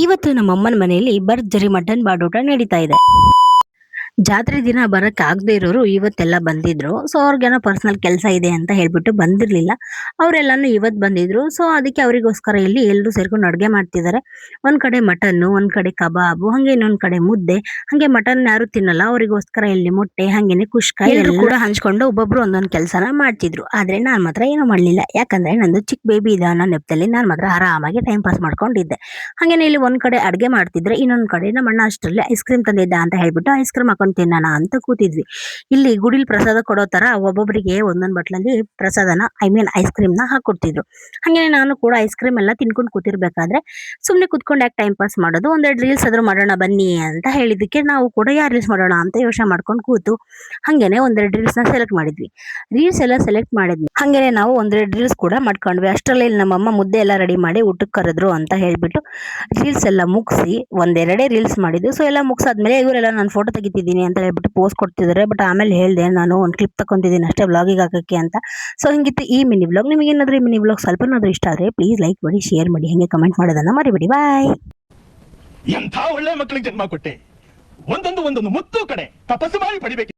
ಇವತ್ತು ನಮ್ಮಮ್ಮನ ಮನೆಯಲ್ಲಿ ಭರ್ಜರಿ ಮಟನ್ ಬಾಡೂಟ ನಡೀತಾ ಇದೆ. ಜಾತ್ರೆ ದಿನ ಬರಕ್ ಆಗದೆ ಇರೋರು ಇವತ್ತೆಲ್ಲ ಬಂದಿದ್ರು. ಸೊ ಅವ್ರಿಗೇನೋ ಪರ್ಸನಲ್ ಕೆಲಸ ಇದೆ ಅಂತ ಹೇಳ್ಬಿಟ್ಟು ಬಂದಿರ್ಲಿಲ್ಲ. ಅವರೆಲ್ಲಾನು ಇವತ್ ಬಂದಿದ್ರು. ಸೊ ಅದಕ್ಕೆ ಅವರಿಗೋಸ್ಕರ ಇಲ್ಲಿ ಎಲ್ಲರೂ ಸೇರ್ಕೊಂಡು ಅಡ್ಗೆ ಮಾಡ್ತಿದ್ದಾರೆ. ಒಂದ್ ಕಡೆ ಮಟನ್ನು, ಒಂದ್ ಕಡೆ ಕಬಾಬು, ಹಂಗೆ ಇನ್ನೊಂದ್ ಕಡೆ ಮುದ್ದೆ. ಹಂಗೆ ಮಟನ್ ಯಾರು ತಿನ್ನಲ್ಲ ಅವರಿಗೋಸ್ಕರ ಇಲ್ಲಿ ಮೊಟ್ಟೆ, ಹಂಗೇನೆ ಕುಷ್ಕ ಎಲ್ಲರೂ ಕೂಡ ಹಂಚ್ಕೊಂಡು ಒಬ್ಬೊಬ್ರು ಒಂದೊಂದ್ ಕೆಲಸನ ಮಾಡ್ತಿದ್ರು. ಆದ್ರೆ ನಾನ್ ಮಾತ್ರ ಏನು ಮಾಡ್ಲಿಲ್ಲ. ಯಾಕಂದ್ರೆ ನಂದು ಚಿಕ್ಕ ಬೇಬಿ ಇದೆ ಅನ್ನೋ ನೆಪದಲ್ಲಿ ನಾನ್ ಮಾತ್ರ ಆರಾಮಾಗಿ ಟೈಮ್ ಪಾಸ್ ಮಾಡ್ಕೊಂಡಿದ್ದೆ. ಹಂಗೇನೆ ಇಲ್ಲಿ ಒಂದ್ ಕಡೆ ಅಡ್ಗೆ ಮಾಡ್ತಿದ್ರೆ, ಇನ್ನೊಂದ್ ಕಡೆ ನಮ್ಮ ಅಣ್ಣ ಅಷ್ಟರಲ್ಲಿ ಐಸ್ ಕ್ರೀಮ್ ತಂದಿದ್ದ ಅಂತ ಹೇಳ್ಬಿಟ್ಟು ಐಸ್ ಕ್ರೀಮ್ ಹಾಕೊಂಡು ತಿನ್ನೋಣ ಅಂತ ಕೂತಿದ್ವಿ. ಇಲ್ಲಿ ಗುಡಿಲ್ ಪ್ರಸಾದ ಕೊಡೋ ತರ ಒಬ್ಬೊಬ್ಬರಿಗೆ ಒಂದೊಂದ್ ಬಟ್ಲಲ್ಲಿ ಪ್ರಸಾದನ ಐಸ್ ಕ್ರೀಮ್ ನ ಹಾಕೊಡ್ತಿದ್ರು. ಹಂಗೇನೆ ನಾನು ಕೂಡ ಐಸ್ ಕ್ರೀಮ್ ಎಲ್ಲ ತಿನ್ಕೊಂಡು ಕೂತಿರ್ಬೇಕಾದ್ರೆ ಸುಮ್ನೆ ಕುತ್ಕೊಂಡು ಯಾಕೆ ಟೈಮ್ ಪಾಸ್ ಮಾಡೋದು, ಒಂದೆರಡು ರೀಲ್ಸ್ ಆದ್ರೂ ಮಾಡೋಣ ಬನ್ನಿ ಅಂತ ಹೇಳಿದಕ್ಕೆ ನಾವು ಕೂಡ ಯಾರು ರೀಲ್ಸ್ ಮಾಡೋಣ ಅಂತ ಯೋಚನೆ ಮಾಡ್ಕೊಂಡು ಕೂತು ಹಂಗೇನೆ ಒಂದೆರಡು ರೀಲ್ಸ್ ನ ಸೆಲೆಕ್ಟ್ ಮಾಡಿದ್ವಿ. ರೀಲ್ಸ್ ಎಲ್ಲ ಸೆಲೆಕ್ಟ್ ಮಾಡಿದ್ವಿ. ಹಂಗೇನೆ ನಾವು ಒಂದೆರಡು ರೀಲ್ಸ್ ಕೂಡ ಮಾಡ್ಕೊಂಡ್ವಿ. ಅಷ್ಟರಲ್ಲಿ ಇಲ್ಲಿ ನಮ್ಮಮ್ಮ ಮುದ್ದೆ ಎಲ್ಲ ರೆಡಿ ಮಾಡಿ ಊಟಕ್ಕೆ ಕರೆದ್ರು ಅಂತ ಹೇಳ್ಬಿಟ್ಟು ರೀಲ್ಸ್ ಎಲ್ಲ ಮುಗಿಸಿ ಒಂದೆರಡೇ ರೀಲ್ಸ್ ಮಾಡಿದ್ವಿ. ಸೊ ಎಲ್ಲ ಮುಗಿಸಾದ್ಮೇಲೆ ಇವರೆಲ್ಲ ನಾನು ಫೋಟೋ ತೆಗಿತಿದ್ದೀನಿ ಅಂತ ಹೇಳ್ಬಿಟ್ಟು ಪೋಸ್ ಕೊಡ್ತಿದ್ದಾರೆ. ಬಟ್ ಆಮೇಲೆ ಹೇಳ್ದೆ ನಾನು ಒಂದು ಕ್ಲಿಪ್ ತಗೊಂತಿದ್ದೀನಿ ಅಷ್ಟೇ ವ್ಲಾಗಿಗೆ ಹಾಕಕ್ಕೆ ಅಂತ. ಸೊ ಹಿಂಗಿತ್ತು ಈ ಮಿನಿ ವ್ಲಾಗ್. ನಿಮಗೆ ಏನಾದರೂ ಈ ಮಿನಿ ವ್ಲಾಗ್ ಸ್ವಲ್ಪನಾದ್ರೂ ಇಷ್ಟ ಆದರೆ ಪ್ಲೀಸ್ ಲೈಕ್ ಮಾಡಿ, ಶೇರ್ ಮಾಡಿ, ಹಂಗೆ ಕಮೆಂಟ್ ಮಾಡೋದನ್ನ ಮರಿಬೇಡಿ. ಬಾಯ್. ಎಂಥ ಒಳ್ಳೆ ಮಕ್ಕಳಿಗೆ ಜನ್ಮ ಕೊಟ್ಟೆ. ಒಂದೊಂದು ಮುತ್ತು ಕಡೆ ತಪಸ್ಸು ಮಾಡಿ ಪಡಿಬೇಕು.